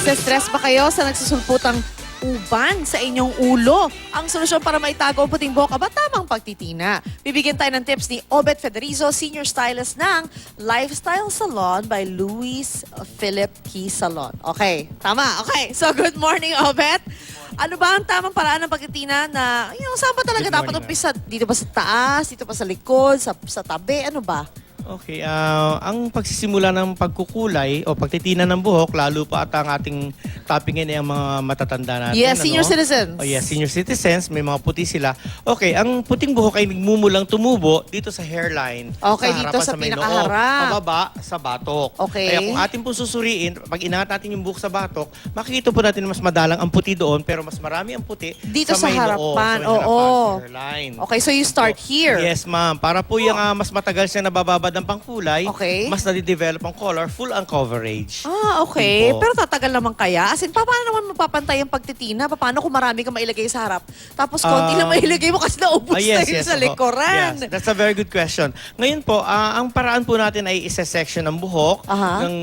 Nasa-stress ba kayo sa nagsusulputang uban sa inyong ulo? Ang solusyon para maitago ang puting buhok ba tamang pagtitina? Bibigyan tayo ng tips ni Obet Federizo, Senior Stylist ng Lifestyle Salon by Luis Philip Key Salon. Okay, tama. Okay, so good morning, Obet. Ano ba ang tamang paraan ng pagtitina na yung saan ba talaga dapat umpisa? Dito ba sa taas? Dito ba sa likod? Sa tabi? Ano ba? Okay, ang pagsisimula ng pagkukulay o pagtitina ng buhok, lalo pa at ang ating topic ngayon ay ang mga matatanda natin. Yes, senior citizens. Oh, yes, senior citizens, may mga puti sila. Okay, ang puting buhok ay nagmumulang tumubo dito sa hairline. Okay, dito harapan sa may noo, pinakaharap. pababa sa batok. Okay. Kaya kung atin po susuriin, pag inangat natin yung buhok sa batok, makikita po natin na mas madalang ang puti doon, pero mas marami ang puti Dito sa may noo, harapan. sa may harapan, Oo. sa hairline. Okay, so you start here. Yes, ma'am. Para po yung mas matagal siya nabababad ang pangkulay, Okay. mas nadidevelop ang color, full ang coverage. Ah, okay. Yun po. Pero tatagal naman kaya? As in, paano naman mapapantay ang pagtitina? Paano kung marami kang mailagay sa harap? Tapos konti lang mailagay mo kasi naubos na yun sa opo. likuran. Yes, that's a very good question. Ngayon po, ang paraan po natin ay isa-section ng buhok Aha. ng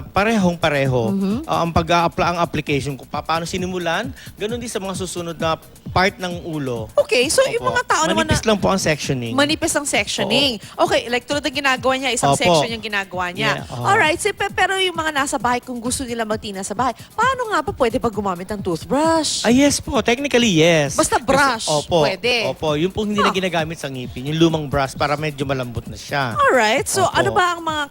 parehong-pareho. Ang ang application kung paano sinimulan, ganun din sa mga susunod na part ng ulo. Okay, so yung Opo. mga tao naman na Manipis lang po ang sectioning. manipis ang sectioning. Okay, like tulad ng ginagawa niya, isang Opo. section yung ginagawa niya. Yeah, oo. Alright, pero yung mga nasa bahay, kung gusto nila magtina sa bahay, paano nga pa pwede pag gumamit ng toothbrush? Yes po, technically yes. Basta brush, opo, pwede. Opo, yung pong hindi na ginagamit sa ngipin, yung lumang brush para medyo malambot na siya. Alright, so Opo. ano ba ang mga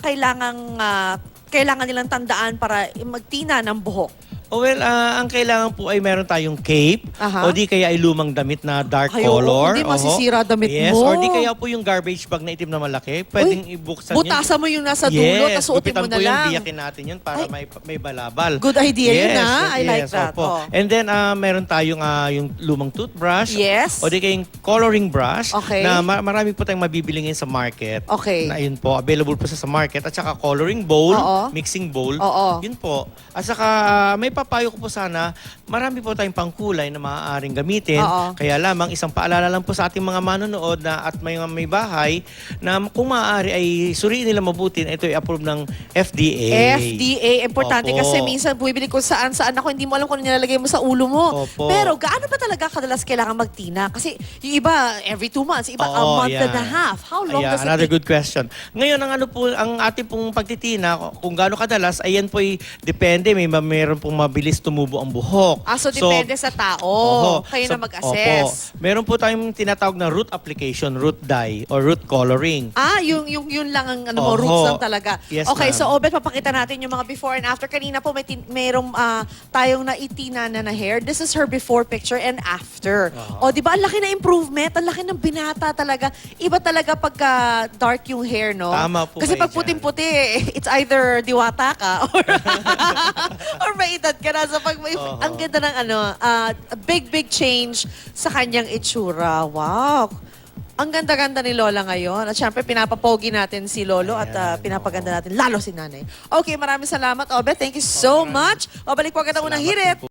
kailangan nilang tandaan para magtina ng buhok? Well, ang kailangan po ay meron tayong cape Aha. o di kaya ay lumang damit na dark Ay, oo, color. hindi Oho. masisira damit yes, mo. or di kaya po yung garbage bag na itim na malaki. Pwedeng ibuksan yun. Butasan mo yung nasa dulo, Yes, tapos suotin mo gupitan na po yung lang. biyakin natin yun para Ay. may balabal. Good idea yun, ah. I like yes, that. opo. Oh. And then, meron tayong yung lumang toothbrush. Yes. O di kaya yung coloring brush. Okay. Na marami po tayong mabibili ngayon sa market. Okay. Na yun po, available po sa market. At saka coloring bowl, Oo. mixing bowl. Oo. Yun po. At saka may papayo ko po sana, marami po tayong pangkulay na maaaring gamitin. Oo. Kaya lamang, isang paalala lang po sa ating mga manonood na at may bahay na kung maaari ay suriin nila mabuti na ito ay approve ng FDA. FDA, importante Opo. kasi minsan bumibili ko saan ako, hindi mo alam kung ano nilalagay mo sa ulo mo. Opo. Pero gaano ba talaga kadalas kailangan magtina? Kasi yung iba, every 2 months, iba a Oo, month and a yan. half. How long Ayan, does it another take? good question. Ngayon, ang ating pong pagtitina, kung gaano kadalas, ayan po ay depende. Mayroon pong mabilis tumubo ang buhok. So depende sa tao. Oho. Kayo na Opo. mag-assess. Meron po tayong tinatawag na root application, root dye, or root coloring. Yun lang ang mo, Oho. roots lang talaga. Yes, Okay, ma'am. so Obet, papakita natin yung mga before and after. Kanina po mayroong tayong naitina na hair. This is her before picture and after. O, di ba? Ang laki na improvement. Ang laki ng binata talaga. Iba talaga pagka dark yung hair, no? Tama po Kasi kayo pag puting-puti, it's either diwata ka or may edad ka na. So pag ang ganda ng a big change sa kanyang itsura. Wow! Ang ganda-ganda ni Lola ngayon. At syempre, pinapapogi natin si Lolo at pinapaganda natin lalo si Nanay. Okay, maraming salamat, Obet. Thank you so much. O, balik po agad ang unang hirit.